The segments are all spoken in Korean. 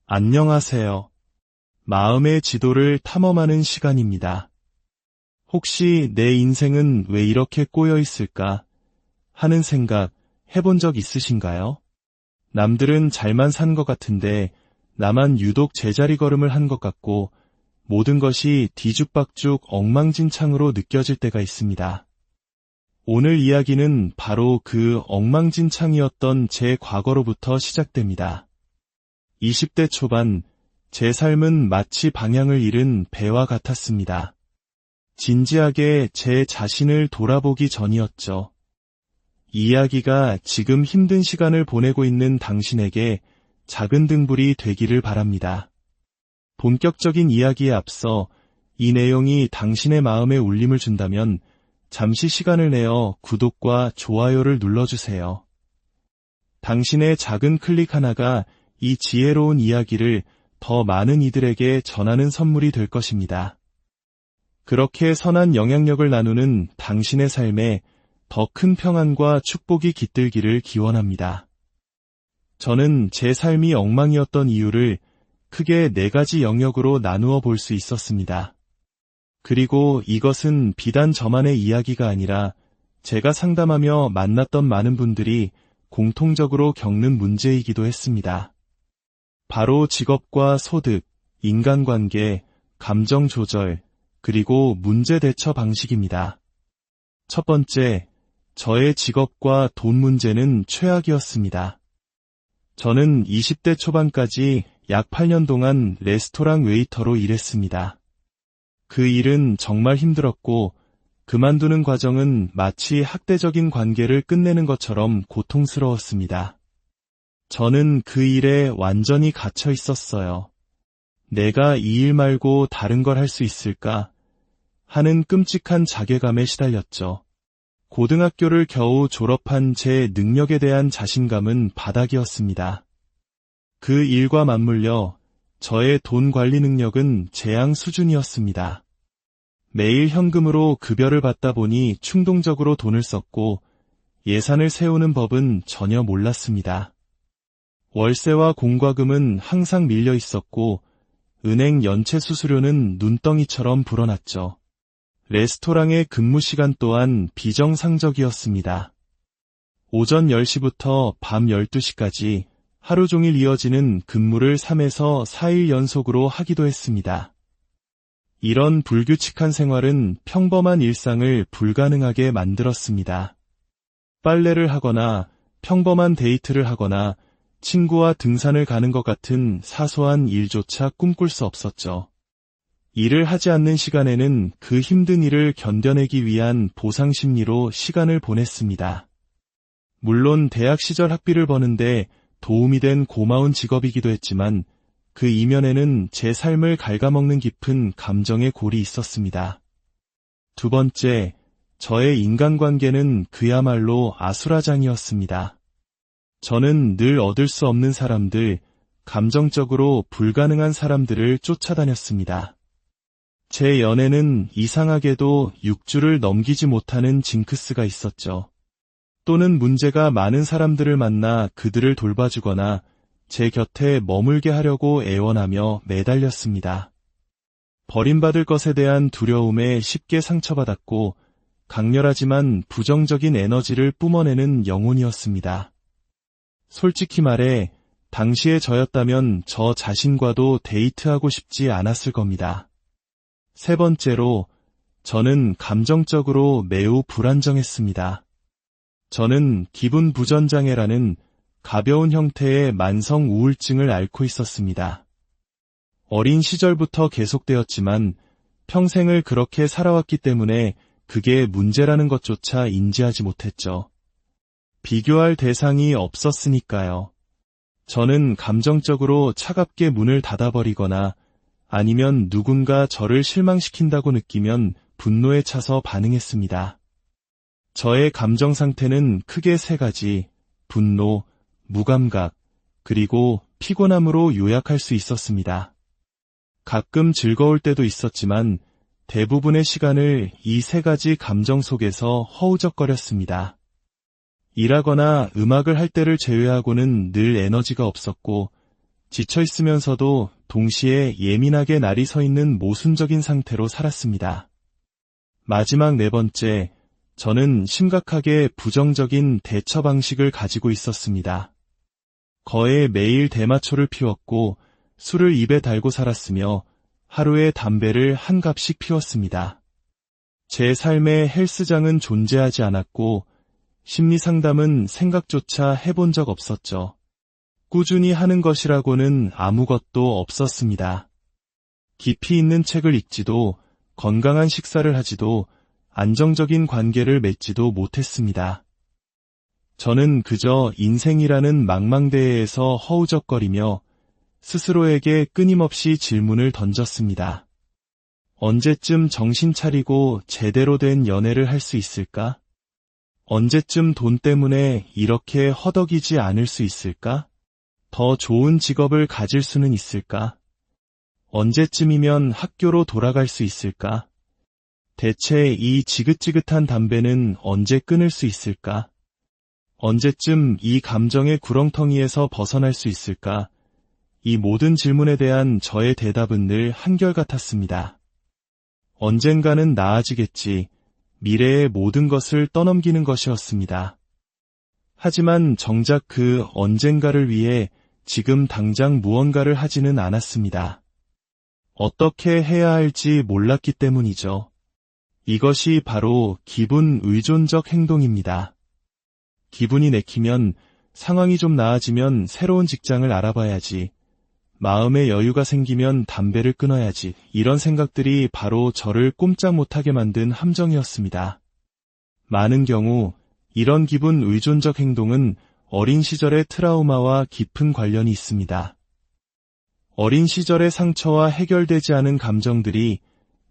안녕하세요. 마음의 지도를 탐험하는 시간입니다. 혹시 내 인생은 왜 이렇게 꼬여 있을까 하는 생각 해본 적 있으신가요? 남들은 잘만 산 것 같은데 나만 유독 제자리 걸음을 한 것 같고 모든 것이 뒤죽박죽 엉망진창으로 느껴질 때가 있습니다. 오늘 이야기는 바로 그 엉망진창이었던 제 과거로부터 시작됩니다. 20대 초반, 제 삶은 마치 방향을 잃은 배와 같았습니다. 진지하게 제 자신을 돌아보기 전이었죠. 이 이야기가 지금 힘든 시간을 보내고 있는 당신에게 작은 등불이 되기를 바랍니다. 본격적인 이야기에 앞서 이 내용이 당신의 마음에 울림을 준다면 잠시 시간을 내어 구독과 좋아요를 눌러주세요. 당신의 작은 클릭 하나가 이 지혜로운 이야기를 더 많은 이들에게 전하는 선물이 될 것입니다. 그렇게 선한 영향력을 나누는 당신의 삶에 더 큰 평안과 축복이 깃들기를 기원합니다. 저는 제 삶이 엉망이었던 이유를 크게 4가지 영역으로 나누어 볼 수 있었습니다. 그리고 이것은 비단 저만의 이야기가 아니라 제가 상담하며 만났던 많은 분들이 공통적으로 겪는 문제이기도 했습니다. 바로 직업과 소득, 인간관계, 감정 조절, 그리고 문제 대처 방식입니다. 첫 번째, 저의 직업과 돈 문제는 최악이었습니다. 저는 20대 초반까지 약 8년 동안 레스토랑 웨이터로 일했습니다. 그 일은 정말 힘들었고 그만두는 과정은 마치 학대적인 관계를 끝내는 것처럼 고통스러웠습니다. 저는 그 일에 완전히 갇혀 있었어요. 내가 이 일 말고 다른 걸 할 수 있을까 하는 끔찍한 자괴감에 시달렸죠. 고등학교를 겨우 졸업한 제 능력에 대한 자신감은 바닥이었습니다. 그 일과 맞물려 저의 돈 관리 능력은 재앙 수준이었습니다. 매일 현금으로 급여를 받다 보니 충동적으로 돈을 썼고 예산을 세우는 법은 전혀 몰랐습니다. 월세와 공과금은 항상 밀려 있었고 은행 연체 수수료는 눈덩이처럼 불어났죠. 레스토랑의 근무 시간 또한 비정상적이었습니다. 오전 10시부터 밤 12시까지 하루 종일 이어지는 근무를 3에서 4일 연속으로 하기도 했습니다. 이런 불규칙한 생활은 평범한 일상을 불가능하게 만들었습니다. 빨래를 하거나 평범한 데이트를 하거나 친구와 등산을 가는 것 같은 사소한 일조차 꿈꿀 수 없었죠. 일을 하지 않는 시간에는 그 힘든 일을 견뎌내기 위한 보상 심리로 시간을 보냈습니다. 물론 대학 시절 학비를 버는데 도움이 된 고마운 직업이기도 했지만 그 이면에는 제 삶을 갉아먹는 깊은 감정의 골이 있었습니다. 두 번째, 저의 인간관계는 그야말로 아수라장이었습니다. 저는 늘 얻을 수 없는 사람들, 감정적으로 불가능한 사람들을 쫓아다녔습니다. 제 연애는 이상하게도 6주를 넘기지 못하는 징크스가 있었죠. 또는 문제가 많은 사람들을 만나 그들을 돌봐주거나 제 곁에 머물게 하려고 애원하며 매달렸습니다. 버림받을 것에 대한 두려움에 쉽게 상처받았고 강렬하지만 부정적인 에너지를 뿜어내는 영혼이었습니다. 솔직히 말해 당시의 저였다면 저 자신과도 데이트하고 싶지 않았을 겁니다. 세 번째로, 저는 감정적으로 매우 불안정했습니다. 저는 기분 부전장애라는 가벼운 형태의 만성 우울증을 앓고 있었습니다. 어린 시절부터 계속되었지만 평생을 그렇게 살아왔기 때문에 그게 문제라는 것조차 인지하지 못했죠. 비교할 대상이 없었으니까요. 저는 감정적으로 차갑게 문을 닫아버리거나 아니면 누군가 저를 실망시킨다고 느끼면 분노에 차서 반응했습니다. 저의 감정 상태는 크게 3가지, 분노, 무감각, 그리고 피곤함으로 요약할 수 있었습니다. 가끔 즐거울 때도 있었지만 대부분의 시간을 이 3가지 감정 속에서 허우적거렸습니다. 일하거나 음악을 할 때를 제외하고는 늘 에너지가 없었고 지쳐 있으면서도 동시에 예민하게 날이 서 있는 모순적인 상태로 살았습니다. 마지막 네 번째, 저는 심각하게 부정적인 대처 방식을 가지고 있었습니다. 거의 매일 대마초를 피웠고 술을 입에 달고 살았으며 하루에 담배를 한 갑씩 피웠습니다. 제 삶에 헬스장은 존재하지 않았고 심리상담은 생각조차 해본 적 없었죠. 꾸준히 하는 것이라고는 아무것도 없었습니다. 깊이 있는 책을 읽지도 건강한 식사를 하지도 안정적인 관계를 맺지도 못했습니다. 저는 그저 인생이라는 망망대해에서 허우적거리며 스스로에게 끊임없이 질문을 던졌습니다. 언제쯤 정신 차리고 제대로 된 연애를 할 수 있을까? 언제쯤 돈 때문에 이렇게 허덕이지 않을 수 있을까? 더 좋은 직업을 가질 수는 있을까? 언제쯤이면 학교로 돌아갈 수 있을까? 대체 이 지긋지긋한 담배는 언제 끊을 수 있을까? 언제쯤 이 감정의 구렁텅이에서 벗어날 수 있을까? 이 모든 질문에 대한 저의 대답은 늘 한결같았습니다. 언젠가는 나아지겠지. 미래의 모든 것을 떠넘기는 것이었습니다. 하지만 정작 그 언젠가를 위해 지금 당장 무언가를 하지는 않았습니다. 어떻게 해야 할지 몰랐기 때문이죠. 이것이 바로 기분 의존적 행동입니다. 기분이 내키면 상황이 좀 나아지면 새로운 직장을 알아봐야지. 마음의 여유가 생기면 담배를 끊어야지. 이런 생각들이 바로 저를 꼼짝 못하게 만든 함정이었습니다. 많은 경우 이런 기분 의존적 행동은 어린 시절의 트라우마와 깊은 관련이 있습니다. 어린 시절의 상처와 해결되지 않은 감정들이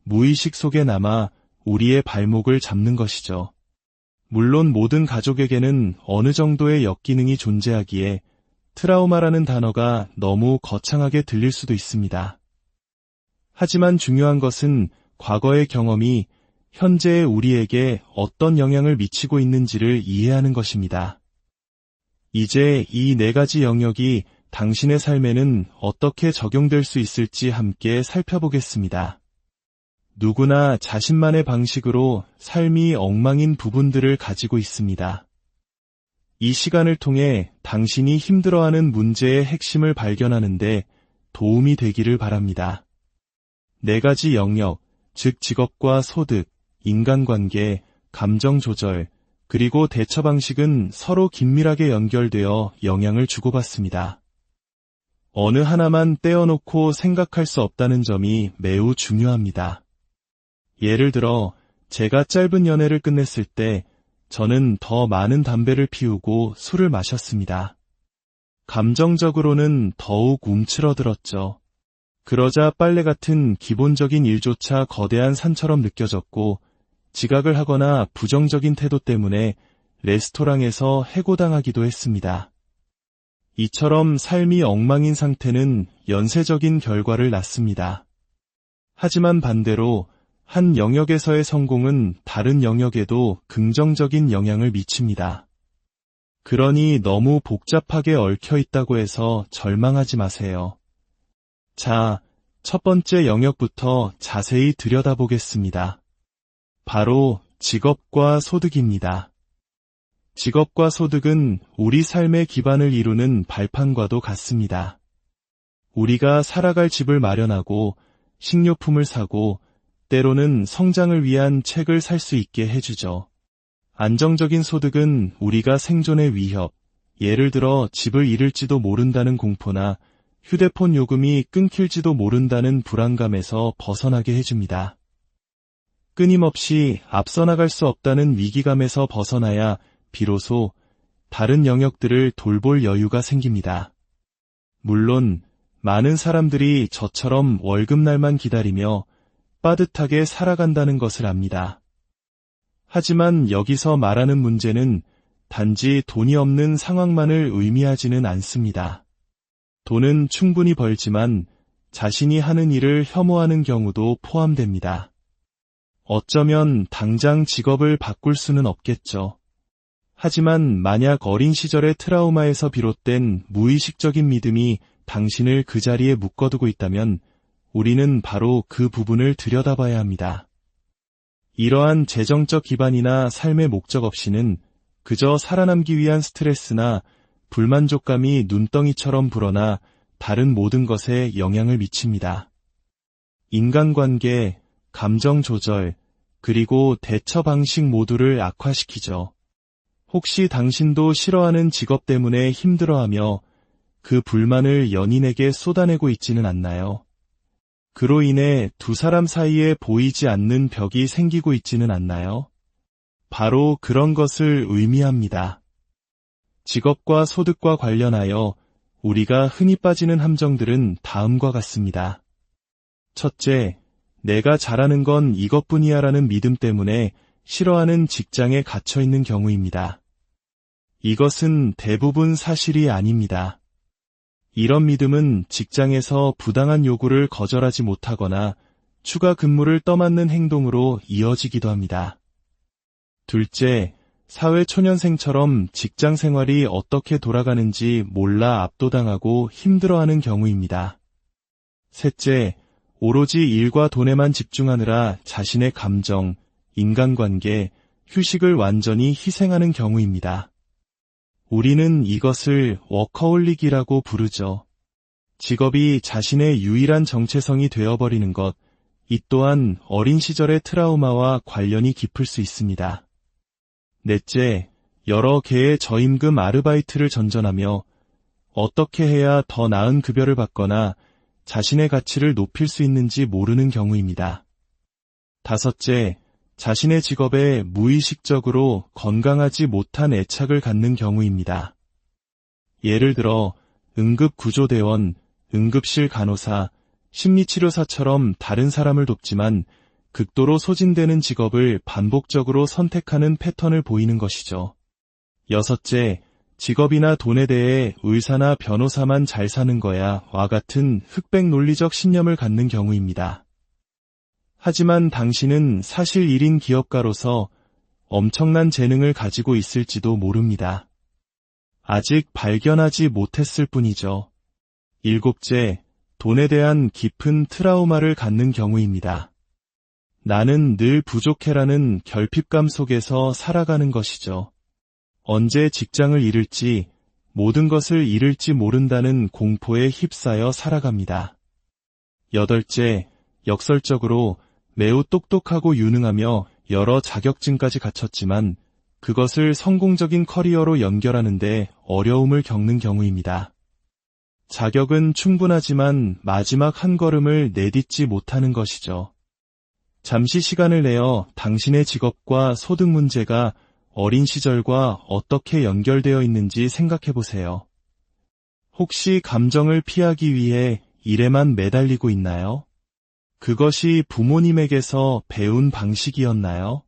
무의식 속에 남아 우리의 발목을 잡는 것이죠. 물론 모든 가족에게는 어느 정도의 역기능이 존재하기에 트라우마라는 단어가 너무 거창하게 들릴 수도 있습니다. 하지만 중요한 것은 과거의 경험이 현재의 우리에게 어떤 영향을 미치고 있는지를 이해하는 것입니다. 이제 이 네 가지 영역이 당신의 삶에는 어떻게 적용될 수 있을지 함께 살펴보겠습니다. 누구나 자신만의 방식으로 삶이 엉망인 부분들을 가지고 있습니다. 이 시간을 통해 당신이 힘들어하는 문제의 핵심을 발견하는데 도움이 되기를 바랍니다. 네 가지 영역, 즉 직업과 소득, 인간관계, 감정 조절, 그리고 대처 방식은 서로 긴밀하게 연결되어 영향을 주고받습니다. 어느 하나만 떼어놓고 생각할 수 없다는 점이 매우 중요합니다. 예를 들어 제가 짧은 연애를 끝냈을 때 저는 더 많은 담배를 피우고 술을 마셨습니다. 감정적으로는 더욱 움츠러들었죠. 그러자 빨래 같은 기본적인 일조차 거대한 산처럼 느껴졌고 지각을 하거나 부정적인 태도 때문에 레스토랑에서 해고당하기도 했습니다. 이처럼 삶이 엉망인 상태는 연쇄적인 결과를 낳습니다. 하지만 반대로 한 영역에서의 성공은 다른 영역에도 긍정적인 영향을 미칩니다. 그러니 너무 복잡하게 얽혀 있다고 해서 절망하지 마세요. 자, 첫 번째 영역부터 자세히 들여다보겠습니다. 바로 직업과 소득입니다. 직업과 소득은 우리 삶의 기반을 이루는 발판과도 같습니다. 우리가 살아갈 집을 마련하고 식료품을 사고 때로는 성장을 위한 책을 살 수 있게 해주죠. 안정적인 소득은 우리가 생존의 위협, 예를 들어 집을 잃을지도 모른다는 공포나 휴대폰 요금이 끊길지도 모른다는 불안감에서 벗어나게 해줍니다. 끊임없이 앞서 나갈 수 없다는 위기감에서 벗어나야 비로소 다른 영역들을 돌볼 여유가 생깁니다. 물론 많은 사람들이 저처럼 월급날만 기다리며 빠듯하게 살아간다는 것을 압니다. 하지만 여기서 말하는 문제는 단지 돈이 없는 상황만을 의미하지는 않습니다. 돈은 충분히 벌지만 자신이 하는 일을 혐오하는 경우도 포함됩니다. 어쩌면 당장 직업을 바꿀 수는 없겠죠. 하지만 만약 어린 시절의 트라우마에서 비롯된 무의식적인 믿음이 당신을 그 자리에 묶어두고 있다면 우리는 바로 그 부분을 들여다봐야 합니다. 이러한 재정적 기반이나 삶의 목적 없이는 그저 살아남기 위한 스트레스나 불만족감이 눈덩이처럼 불어나 다른 모든 것에 영향을 미칩니다. 인간관계, 감정 조절, 그리고 대처 방식 모두를 악화시키죠. 혹시 당신도 싫어하는 직업 때문에 힘들어하며 그 불만을 연인에게 쏟아내고 있지는 않나요? 그로 인해 두 사람 사이에 보이지 않는 벽이 생기고 있지는 않나요? 바로 그런 것을 의미합니다. 직업과 소득과 관련하여 우리가 흔히 빠지는 함정들은 다음과 같습니다. 첫째, 내가 잘하는 건 이것뿐이야 라는 믿음 때문에 싫어하는 직장에 갇혀 있는 경우입니다. 이것은 대부분 사실이 아닙니다. 이런 믿음은 직장에서 부당한 요구를 거절하지 못하거나 추가 근무를 떠맡는 행동으로 이어지기도 합니다. 둘째, 사회 초년생처럼 직장 생활이 어떻게 돌아가는지 몰라 압도당하고 힘들어하는 경우입니다. 셋째, 오로지 일과 돈에만 집중하느라 자신의 감정, 인간관계, 휴식을 완전히 희생하는 경우입니다. 우리는 이것을 워커홀릭이라고 부르죠. 직업이 자신의 유일한 정체성이 되어버리는 것, 이 또한 어린 시절의 트라우마와 관련이 깊을 수 있습니다. 넷째, 여러 개의 저임금 아르바이트를 전전하며 어떻게 해야 더 나은 급여를 받거나 자신의 가치를 높일 수 있는지 모르는 경우입니다. 다섯째, 자신의 직업에 무의식적으로 건강하지 못한 애착을 갖는 경우입니다. 예를 들어 응급구조대원, 응급실 간호사, 심리치료사처럼 다른 사람을 돕지만 극도로 소진되는 직업을 반복적으로 선택하는 패턴을 보이는 것이죠. 여섯째, 직업이나 돈에 대해 의사나 변호사만 잘 사는 거야 와 같은 흑백 논리적 신념을 갖는 경우입니다. 하지만 당신은 사실 1인 기업가로서 엄청난 재능을 가지고 있을지도 모릅니다. 아직 발견하지 못했을 뿐이죠. 일곱째, 돈에 대한 깊은 트라우마를 갖는 경우입니다. 나는 늘 부족해라는 결핍감 속에서 살아가는 것이죠. 언제 직장을 잃을지, 모든 것을 잃을지 모른다는 공포에 휩싸여 살아갑니다. 여덟째, 역설적으로 매우 똑똑하고 유능하며 여러 자격증까지 갖췄지만 그것을 성공적인 커리어로 연결하는데 어려움을 겪는 경우입니다. 자격은 충분하지만 마지막 한 걸음을 내딛지 못하는 것이죠. 잠시 시간을 내어 당신의 직업과 소득 문제가 어린 시절과 어떻게 연결되어 있는지 생각해 보세요. 혹시 감정을 피하기 위해 일에만 매달리고 있나요? 그것이 부모님에게서 배운 방식이었나요?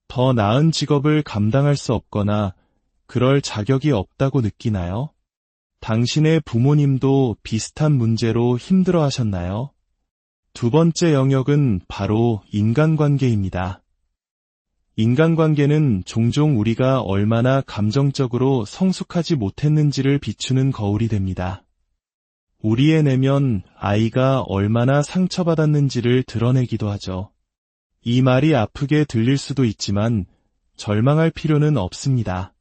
더 나은 직업을 감당할 수 없거나 그럴 자격이 없다고 느끼나요? 당신의 부모님도 비슷한 문제로 힘들어 하셨나요? 두 번째 영역은 바로 인간관계입니다. 인간관계는 종종 우리가 얼마나 감정적으로 성숙하지 못했는지를 비추는 거울이 됩니다. 우리의 내면 아이가 얼마나 상처받았는지를 드러내기도 하죠. 이 말이 아프게 들릴 수도 있지만 절망할 필요는 없습니다.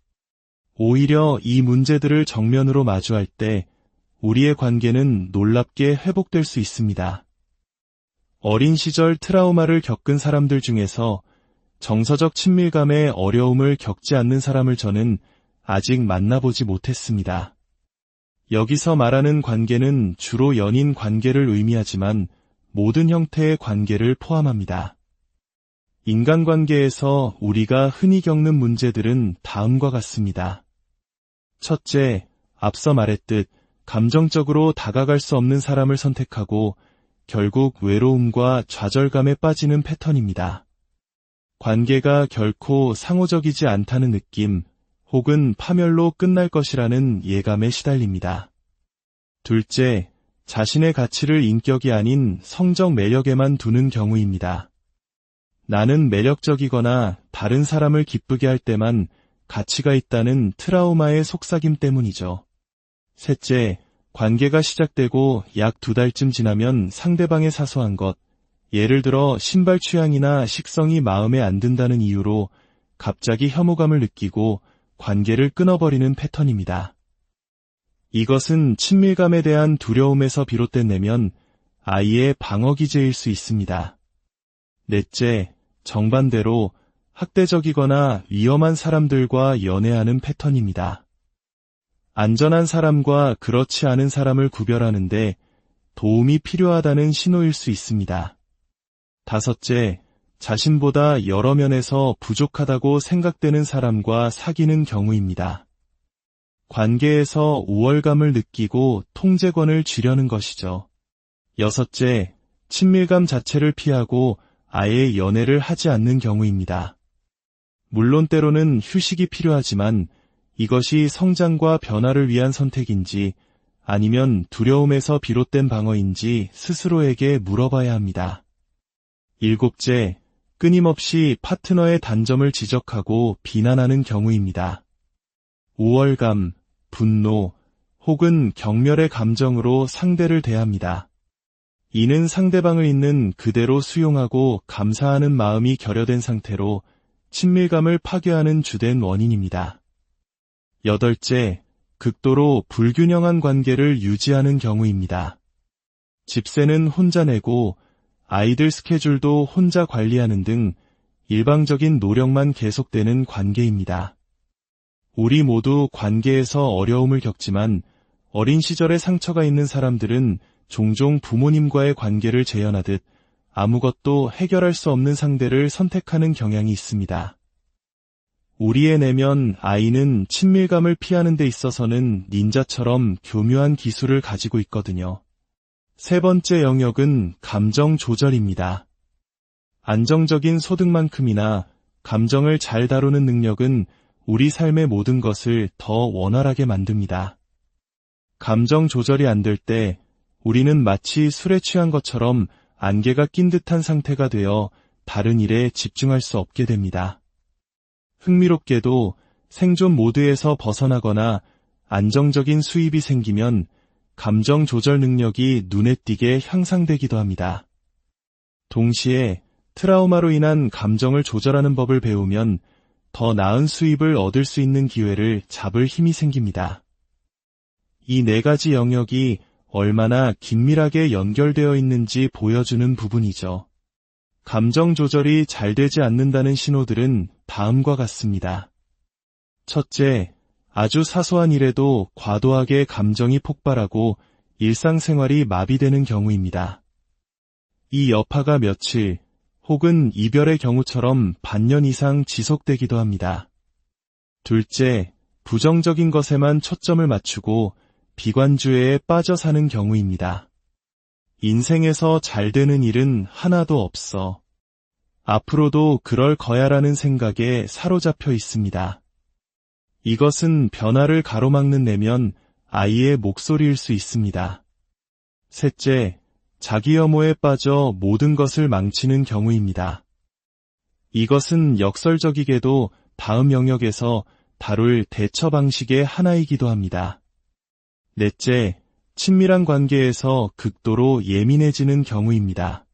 오히려 이 문제들을 정면으로 마주할 때 우리의 관계는 놀랍게 회복될 수 있습니다. 어린 시절 트라우마를 겪은 사람들 중에서 정서적 친밀감의 어려움을 겪지 않는 사람을 저는 아직 만나보지 못했습니다. 여기서 말하는 관계는 주로 연인 관계를 의미하지만 모든 형태의 관계를 포함합니다. 인간관계에서 우리가 흔히 겪는 문제들은 다음과 같습니다. 첫째, 앞서 말했듯 감정적으로 다가갈 수 없는 사람을 선택하고 결국 외로움과 좌절감에 빠지는 패턴입니다. 관계가 결코 상호적이지 않다는 느낌, 혹은 파멸로 끝날 것이라는 예감에 시달립니다. 둘째, 자신의 가치를 인격이 아닌 성적 매력에만 두는 경우입니다. 나는 매력적이거나 다른 사람을 기쁘게 할 때만 가치가 있다는 트라우마의 속삭임 때문이죠. 셋째, 관계가 시작되고 약 2달쯤 지나면 상대방의 사소한 것, 예를 들어 신발 취향이나 식성이 마음에 안 든다는 이유로 갑자기 혐오감을 느끼고 관계를 끊어버리는 패턴입니다. 이것은 친밀감에 대한 두려움에서 비롯된 내면 아이의 방어기제일 수 있습니다. 넷째, 정반대로 학대적이거나 위험한 사람들과 연애하는 패턴입니다. 안전한 사람과 그렇지 않은 사람을 구별하는데 도움이 필요하다는 신호일 수 있습니다. 다섯째, 자신보다 여러 면에서 부족하다고 생각되는 사람과 사귀는 경우입니다. 관계에서 우월감을 느끼고 통제권을 쥐려는 것이죠. 여섯째, 친밀감 자체를 피하고 아예 연애를 하지 않는 경우입니다. 물론 때로는 휴식이 필요하지만 이것이 성장과 변화를 위한 선택인지 아니면 두려움에서 비롯된 방어인지 스스로에게 물어봐야 합니다. 일곱째, 끊임없이 파트너의 단점을 지적하고 비난하는 경우입니다. 우월감, 분노 혹은 경멸의 감정으로 상대를 대합니다. 이는 상대방을 있는 그대로 수용하고 감사하는 마음이 결여된 상태로 친밀감을 파괴하는 주된 원인입니다. 여덟째, 극도로 불균형한 관계를 유지하는 경우입니다. 집세는 혼자 내고 아이들 스케줄도 혼자 관리하는 등 일방적인 노력만 계속되는 관계입니다. 우리 모두 관계에서 어려움을 겪지만 어린 시절에 상처가 있는 사람들은 종종 부모님과의 관계를 재현하듯 아무것도 해결할 수 없는 상대를 선택하는 경향이 있습니다. 우리의 내면 아이는 친밀감을 피하는 데 있어서는 닌자처럼 교묘한 기술을 가지고 있거든요. 세 번째 영역은 감정 조절입니다. 안정적인 소득만큼이나 감정을 잘 다루는 능력은 우리 삶의 모든 것을 더 원활하게 만듭니다. 감정 조절이 안 될 때 우리는 마치 술에 취한 것처럼 안개가 낀 듯한 상태가 되어 다른 일에 집중할 수 없게 됩니다. 흥미롭게도 생존 모드에서 벗어나거나 안정적인 수입이 생기면 감정 조절 능력이 눈에 띄게 향상되기도 합니다. 동시에 트라우마로 인한 감정을 조절하는 법을 배우면 더 나은 수입을 얻을 수 있는 기회를 잡을 힘이 생깁니다. 이 네 가지 영역이 얼마나 긴밀하게 연결되어 있는지 보여주는 부분이죠. 감정 조절이 잘 되지 않는다는 신호들은 다음과 같습니다. 첫째, 아주 사소한 일에도 과도하게 감정이 폭발하고 일상생활이 마비되는 경우입니다. 이 여파가 며칠 혹은 이별의 경우처럼 반년 이상 지속되기도 합니다. 둘째, 부정적인 것에만 초점을 맞추고 비관주의에 빠져 사는 경우입니다. 인생에서 잘 되는 일은 하나도 없어. 앞으로도 그럴 거야라는 생각에 사로잡혀 있습니다. 이것은 변화를 가로막는 내면 아이의 목소리일 수 있습니다. 셋째, 자기 혐오에 빠져 모든 것을 망치는 경우입니다. 이것은 역설적이게도 다음 영역에서 다룰 대처 방식의 하나이기도 합니다. 넷째, 친밀한 관계에서 극도로 예민해지는 경우입니다.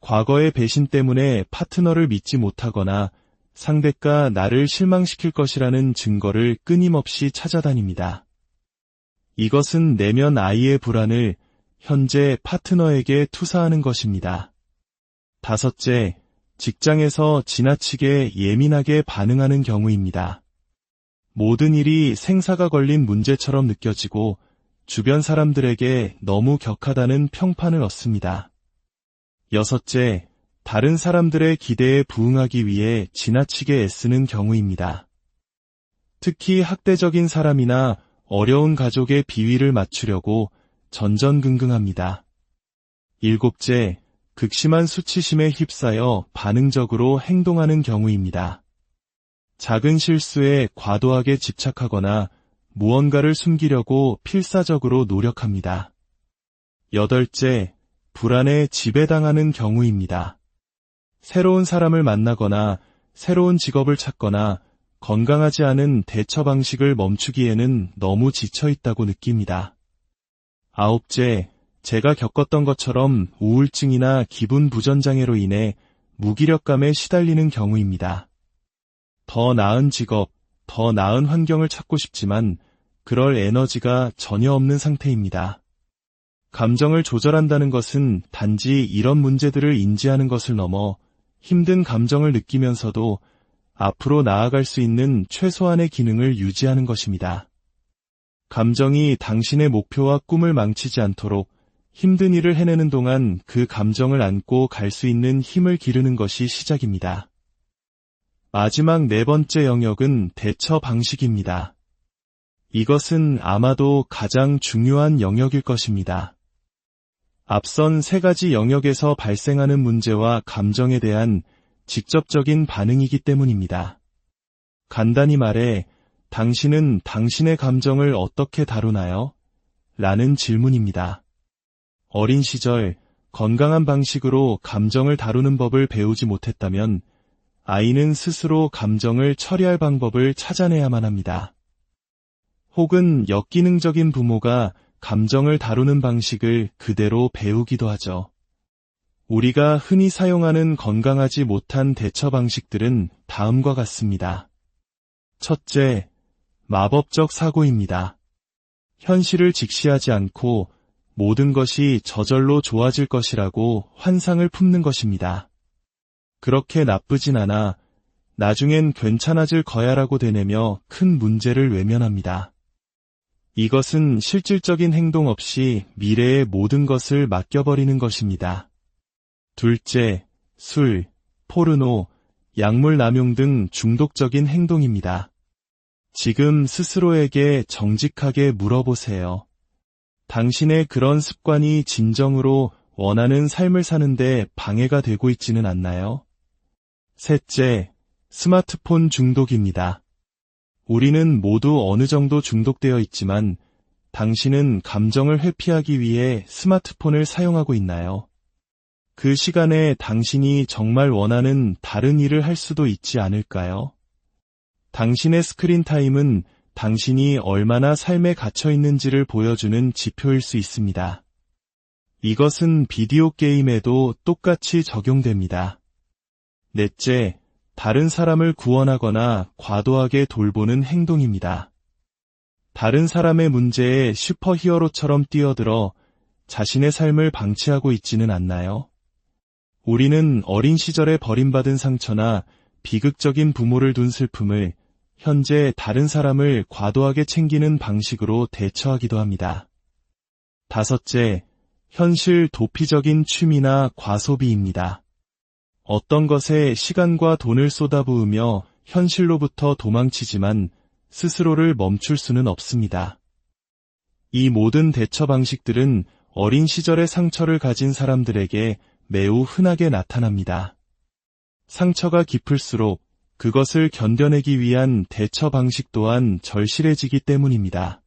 과거의 배신 때문에 파트너를 믿지 못하거나 상대가 나를 실망시킬 것이라는 증거를 끊임없이 찾아다닙니다. 이것은 내면 아이의 불안을 현재 파트너에게 투사하는 것입니다. 다섯째, 직장에서 지나치게 예민하게 반응하는 경우입니다. 모든 일이 생사가 걸린 문제처럼 느껴지고 주변 사람들에게 너무 격하다는 평판을 얻습니다. 여섯째, 다른 사람들의 기대에 부응하기 위해 지나치게 애쓰는 경우입니다. 특히 학대적인 사람이나 어려운 가족의 비위를 맞추려고 전전긍긍합니다. 일곱째, 극심한 수치심에 휩싸여 반응적으로 행동하는 경우입니다. 작은 실수에 과도하게 집착하거나 무언가를 숨기려고 필사적으로 노력합니다. 여덟째, 불안에 지배당하는 경우입니다. 새로운 사람을 만나거나 새로운 직업을 찾거나 건강하지 않은 대처 방식을 멈추기에는 너무 지쳐 있다고 느낍니다. 9째, 제가 겪었던 것처럼 우울증이나 기분 부전장애로 인해 무기력감에 시달리는 경우입니다. 더 나은 직업, 더 나은 환경을 찾고 싶지만 그럴 에너지가 전혀 없는 상태입니다. 감정을 조절한다는 것은 단지 이런 문제들을 인지하는 것을 넘어 힘든 감정을 느끼면서도 앞으로 나아갈 수 있는 최소한의 기능을 유지하는 것입니다. 감정이 당신의 목표와 꿈을 망치지 않도록 힘든 일을 해내는 동안 그 감정을 안고 갈 수 있는 힘을 기르는 것이 시작입니다. 마지막 4번째 영역은 대처 방식입니다. 이것은 아마도 가장 중요한 영역일 것입니다. 앞선 3가지 영역에서 발생하는 문제와 감정에 대한 직접적인 반응이기 때문입니다. 간단히 말해, 당신은 당신의 감정을 어떻게 다루나요? 라는 질문입니다. 어린 시절 건강한 방식으로 감정을 다루는 법을 배우지 못했다면 아이는 스스로 감정을 처리할 방법을 찾아내야만 합니다. 혹은 역기능적인 부모가 감정을 다루는 방식을 그대로 배우기도 하죠. 우리가 흔히 사용하는 건강하지 못한 대처 방식들은 다음과 같습니다. 첫째, 마법적 사고입니다. 현실을 직시하지 않고 모든 것이 저절로 좋아질 것이라고 환상을 품는 것입니다. 그렇게 나쁘진 않아, 나중엔 괜찮아질 거야라고 되뇌며 큰 문제를 외면합니다. 이것은 실질적인 행동 없이 미래의 모든 것을 맡겨버리는 것입니다. 둘째, 술, 포르노, 약물 남용 등 중독적인 행동입니다. 지금 스스로에게 정직하게 물어보세요. 당신의 그런 습관이 진정으로 원하는 삶을 사는데 방해가 되고 있지는 않나요? 셋째, 스마트폰 중독입니다. 우리는 모두 어느 정도 중독되어 있지만 당신은 감정을 회피하기 위해 스마트폰을 사용하고 있나요? 그 시간에 당신이 정말 원하는 다른 일을 할 수도 있지 않을까요? 당신의 스크린 타임은 당신이 얼마나 삶에 갇혀 있는지를 보여주는 지표일 수 있습니다. 이것은 비디오 게임에도 똑같이 적용됩니다. 넷째, 다른 사람을 구원하거나 과도하게 돌보는 행동입니다. 다른 사람의 문제에 슈퍼히어로처럼 뛰어들어 자신의 삶을 방치하고 있지는 않나요? 우리는 어린 시절에 버림받은 상처나 비극적인 부모를 둔 슬픔을 현재 다른 사람을 과도하게 챙기는 방식으로 대처하기도 합니다. 다섯째, 현실 도피적인 취미나 과소비입니다. 어떤 것에 시간과 돈을 쏟아부으며 현실로부터 도망치지만 스스로를 멈출 수는 없습니다. 이 모든 대처 방식들은 어린 시절의 상처를 가진 사람들에게 매우 흔하게 나타납니다. 상처가 깊을수록 그것을 견뎌내기 위한 대처 방식 또한 절실해지기 때문입니다.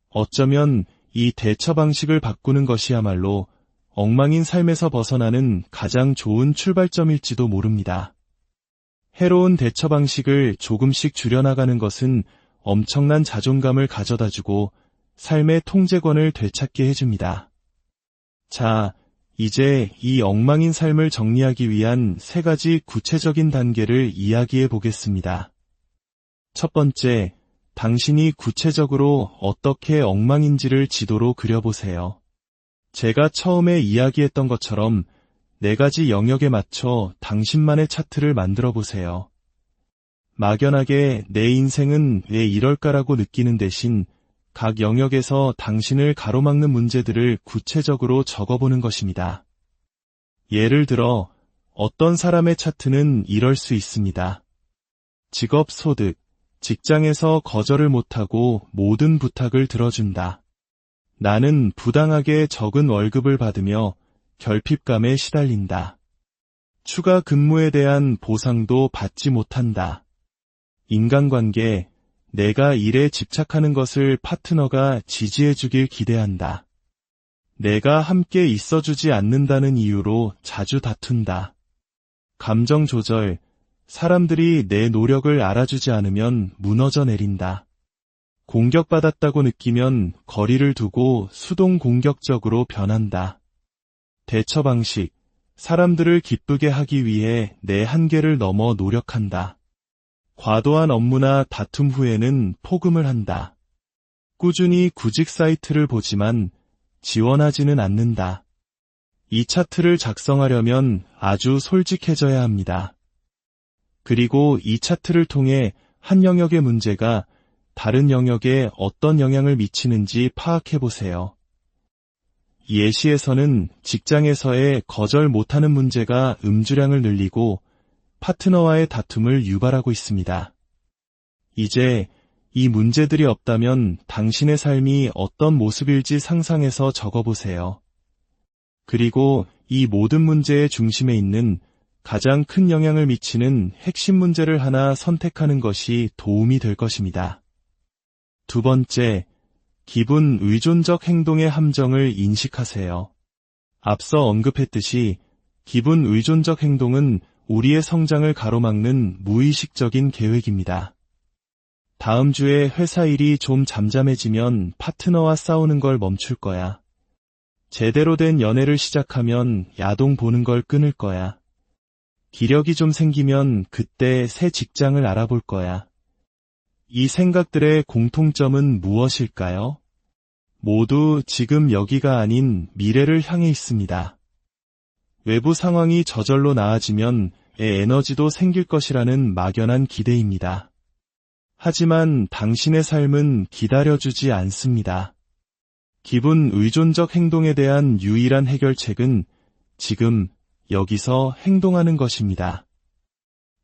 어쩌면 이 대처 방식을 바꾸는 것이야말로 엉망인 삶에서 벗어나는 가장 좋은 출발점일지도 모릅니다. 해로운 대처 방식을 조금씩 줄여나가는 것은 엄청난 자존감을 가져다주고 삶의 통제권을 되찾게 해줍니다. 자, 이제 이 엉망인 삶을 정리하기 위한 3가지 구체적인 단계를 이야기해 보겠습니다. 첫 번째, 당신이 구체적으로 어떻게 엉망인지를 지도로 그려보세요. 제가 처음에 이야기했던 것처럼 4가지 영역에 맞춰 당신만의 차트를 만들어 보세요. 막연하게 내 인생은 왜 이럴까라고 느끼는 대신 각 영역에서 당신을 가로막는 문제들을 구체적으로 적어보는 것입니다. 예를 들어 어떤 사람의 차트는 이럴 수 있습니다. 직업, 소득, 직장에서 거절을 못하고 모든 부탁을 들어준다. 나는 부당하게 적은 월급을 받으며 결핍감에 시달린다. 추가 근무에 대한 보상도 받지 못한다. 인간관계, 내가 일에 집착하는 것을 파트너가 지지해주길 기대한다. 내가 함께 있어주지 않는다는 이유로 자주 다툰다. 감정 조절, 사람들이 내 노력을 알아주지 않으면 무너져 내린다. 공격받았다고 느끼면 거리를 두고 수동 공격적으로 변한다. 대처 방식. 사람들을 기쁘게 하기 위해 내 한계를 넘어 노력한다. 과도한 업무나 다툼 후에는 포금을 한다. 꾸준히 구직 사이트를 보지만 지원하지는 않는다. 이 차트를 작성하려면 아주 솔직해져야 합니다. 그리고 이 차트를 통해 한 영역의 문제가 다른 영역에 어떤 영향을 미치는지 파악해보세요. 예시에서는 직장에서의 거절 못하는 문제가 음주량을 늘리고 파트너와의 다툼을 유발하고 있습니다. 이제 이 문제들이 없다면 당신의 삶이 어떤 모습일지 상상해서 적어보세요. 그리고 이 모든 문제의 중심에 있는 가장 큰 영향을 미치는 핵심 문제를 하나 선택하는 것이 도움이 될 것입니다. 두 번째, 기분 의존적 행동의 함정을 인식하세요. 앞서 언급했듯이 기분 의존적 행동은 우리의 성장을 가로막는 무의식적인 계획입니다. 다음 주에 회사 일이 좀 잠잠해지면 파트너와 싸우는 걸 멈출 거야. 제대로 된 연애를 시작하면 야동 보는 걸 끊을 거야. 기력이 좀 생기면 그때 새 직장을 알아볼 거야. 이 생각들의 공통점은 무엇일까요? 모두 지금 여기가 아닌 미래를 향해 있습니다. 외부 상황이 저절로 나아지면 에너지도 생길 것이라는 막연한 기대입니다. 하지만 당신의 삶은 기다려주지 않습니다. 기분 의존적 행동에 대한 유일한 해결책은 지금 여기서 행동하는 것입니다.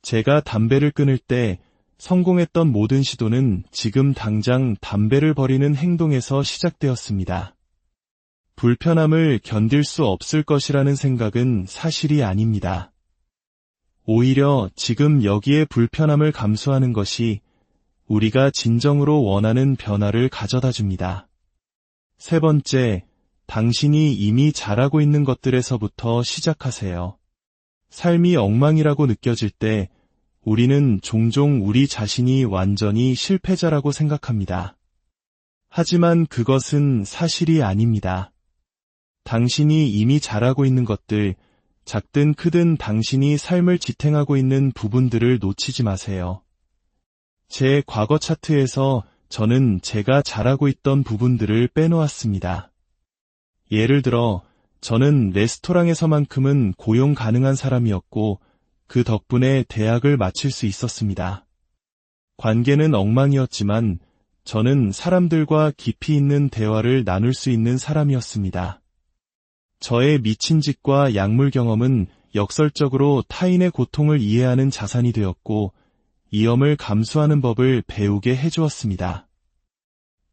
제가 담배를 끊을 때 성공했던 모든 시도는 지금 당장 담배를 버리는 행동에서 시작되었습니다. 불편함을 견딜 수 없을 것이라는 생각은 사실이 아닙니다. 오히려 지금 여기에 불편함을 감수하는 것이 우리가 진정으로 원하는 변화를 가져다 줍니다. 세 번째, 당신이 이미 잘하고 있는 것들에서부터 시작하세요. 삶이 엉망이라고 느껴질 때 우리는 종종 우리 자신이 완전히 실패자라고 생각합니다. 하지만 그것은 사실이 아닙니다. 당신이 이미 잘하고 있는 것들, 작든 크든 당신이 삶을 지탱하고 있는 부분들을 놓치지 마세요. 제 과거 차트에서 저는 제가 잘하고 있던 부분들을 빼놓았습니다. 예를 들어, 저는 레스토랑에서만큼은 고용 가능한 사람이었고, 그 덕분에 대학을 마칠 수 있었습니다. 관계는 엉망이었지만 저는 사람들과 깊이 있는 대화를 나눌 수 있는 사람이었습니다. 저의 미친 짓과 약물 경험은 역설적으로 타인의 고통을 이해하는 자산이 되었고 위험을 감수하는 법을 배우게 해주었습니다.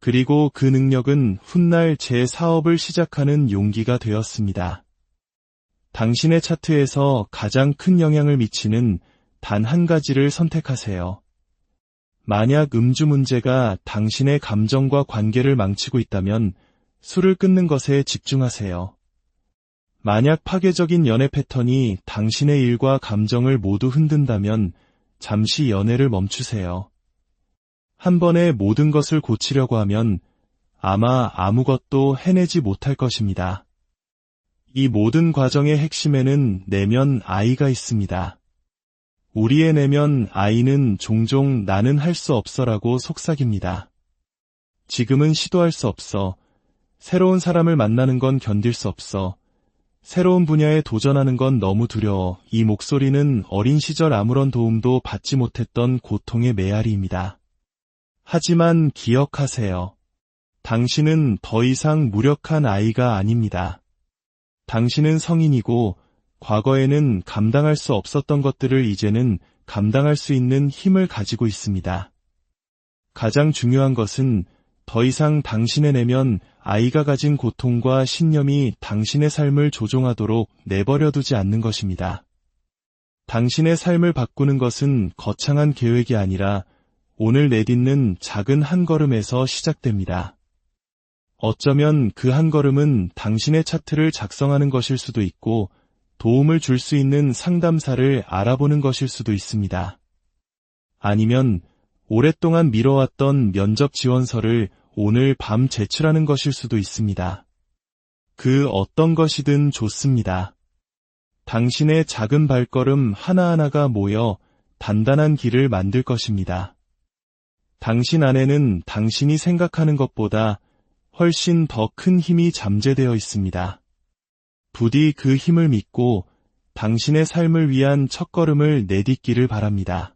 그리고 그 능력은 훗날 제 사업을 시작하는 용기가 되었습니다. 당신의 차트에서 가장 큰 영향을 미치는 단 한 가지를 선택하세요. 만약 음주 문제가 당신의 감정과 관계를 망치고 있다면 술을 끊는 것에 집중하세요. 만약 파괴적인 연애 패턴이 당신의 일과 감정을 모두 흔든다면 잠시 연애를 멈추세요. 한 번에 모든 것을 고치려고 하면 아마 아무것도 해내지 못할 것입니다. 이 모든 과정의 핵심에는 내면 아이가 있습니다. 우리의 내면 아이는 종종 나는 할 수 없어라고 속삭입니다. 지금은 시도할 수 없어. 새로운 사람을 만나는 건 견딜 수 없어. 새로운 분야에 도전하는 건 너무 두려워. 이 목소리는 어린 시절 아무런 도움도 받지 못했던 고통의 메아리입니다. 하지만 기억하세요. 당신은 더 이상 무력한 아이가 아닙니다. 당신은 성인이고 과거에는 감당할 수 없었던 것들을 이제는 감당할 수 있는 힘을 가지고 있습니다. 가장 중요한 것은 더 이상 당신의 내면 아이가 가진 고통과 신념이 당신의 삶을 조종하도록 내버려두지 않는 것입니다. 당신의 삶을 바꾸는 것은 거창한 계획이 아니라 오늘 내딛는 작은 한 걸음에서 시작됩니다. 어쩌면 그 한 걸음은 당신의 차트를 작성하는 것일 수도 있고 도움을 줄 수 있는 상담사를 알아보는 것일 수도 있습니다. 아니면 오랫동안 미뤄왔던 면접 지원서를 오늘 밤 제출하는 것일 수도 있습니다. 그 어떤 것이든 좋습니다. 당신의 작은 발걸음 하나하나가 모여 단단한 길을 만들 것입니다. 당신 안에는 당신이 생각하는 것보다 훨씬 더 큰 힘이 잠재되어 있습니다. 부디 그 힘을 믿고 당신의 삶을 위한 첫걸음을 내딛기를 바랍니다.